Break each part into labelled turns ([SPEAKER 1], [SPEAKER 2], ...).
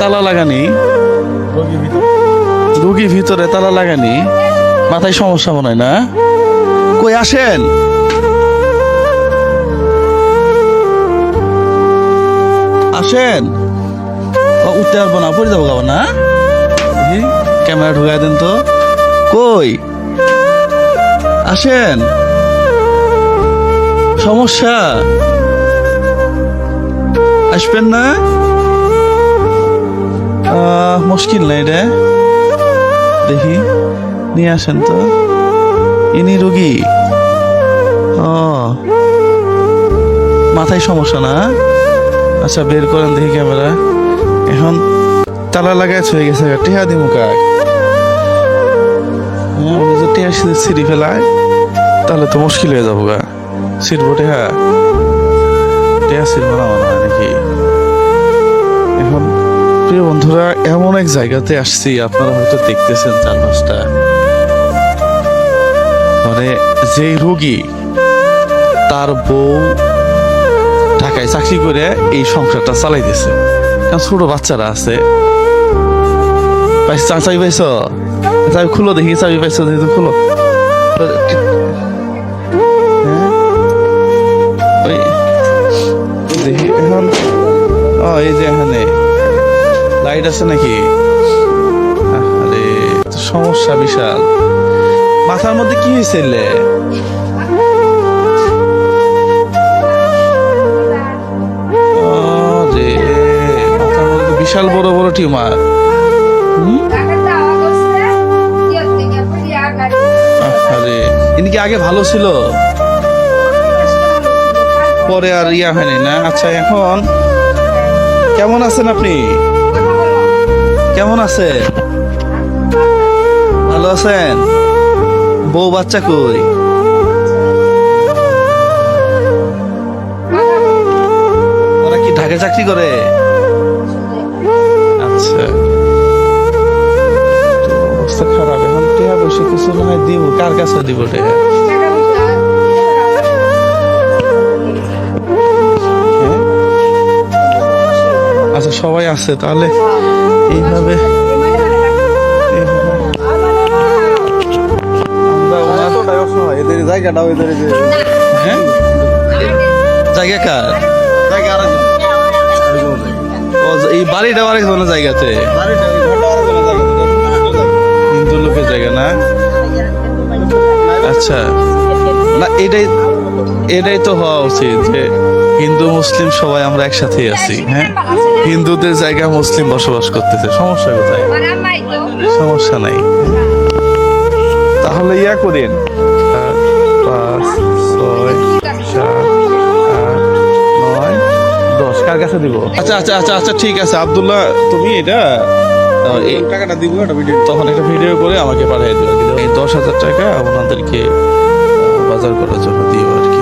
[SPEAKER 1] তালা লাগানি, রুগী ভিতরে তালা লাগানি, মাথায় সমস্যা মনে হয় না? কই আসেন, আসেন। উঠতে পারবো না, পড়ে যাবো গাবো না। ক্যামেরা ঢুকাই দেন তো। কই আসেন, সমস্যা, আসবেন না? মুশকিল নাই রে, দেখি নিয়ে আসেন তো। ইনি রুগী, ও মাথায় সমস্যা না? আচ্ছা বের করেন দেখি ক্যামেরা। এখন তালা লাগাই হয়ে গেছে, টিহা দিমু কাক? হ্যাঁ যদি টিহা সিঁড়ি ফেলায় তাহলে তো মুশকিল হয়ে যাবো গা। সিটবো টিহা, টিহা সিটবো না মনে হয় নাকি? এখন প্রিয় বন্ধুরা, এমন এক জায়গাতে আসছি, আপনারা হয়তো দেখতেছেন চারপাশটা, মানে যে রোগী তার বউ ঢাকায় চাকরি করে এই সংসারটা চালাইতেছে, কারণ ছোট বাচ্চারা আছে। চাবি পাইছ? চাবি খুলো দেখি, চাবি পাইছ যেহেতু খুলো। দেখি এখন, এই যে এখানে লাইট আছে নাকি? আরে সমস্যা বিশাল। মাথার মধ্যে কি হয়েছে? মাথার মধ্যে বিশাল বড় বড় টিউমার। আরে ইনি কি আগে ভালো ছিল, পরে আর ইয়া হয়নি না? আচ্ছা এখন কেমন আছেন আপনি? কেমন আছে? ভালো আছেন? বউ বাচ্চা কই? ওরা কি ঢাকায় চাকরি করে? আচ্ছা অবস্থা খারাপ। এখন টেহা বসে কিছু না হয় দিব, কার কাছে দিব টেহা? আচ্ছা সবাই আছে তাহলে এইভাবে। হ্যাঁ জায়গা কার? এই বাড়িটা আরেকজনের জায়গাতে, হিন্দু লোকের জায়গা না? আচ্ছা না, এটাই তো হওয়া উচিত যে হিন্দু মুসলিম সবাই আমরা একসাথেই আছি। হ্যাঁ হিন্দুদের জায়গায় মুসলিম বসবাস করতেছে, সমস্যা কোথায়? সমস্যা নাই। তাহলে ইয়া করেন 5 6 7 8 9 10 কার কাছে দিব? আচ্ছা আচ্ছা আচ্ছা আচ্ছা ঠিক আছে আব্দুল্লাহ, তুমি এটা এই টাকাটা দিব, তখন একটা ভিডিও করে আমাকে পাঠিয়ে দিও। এই 10,000 টাকা আপনাদেরকে বাজার করার জন্য দিও আর কি।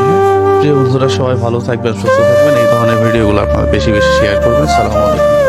[SPEAKER 1] প্রিয় বন্ধুরা সবাই ভালো থাকবেন, সুস্থ থাকবেন। এই ধরনের ভিডিওগুলো আপনারা বেশি বেশি শেয়ার করবেন। সালাম আলাইকুম।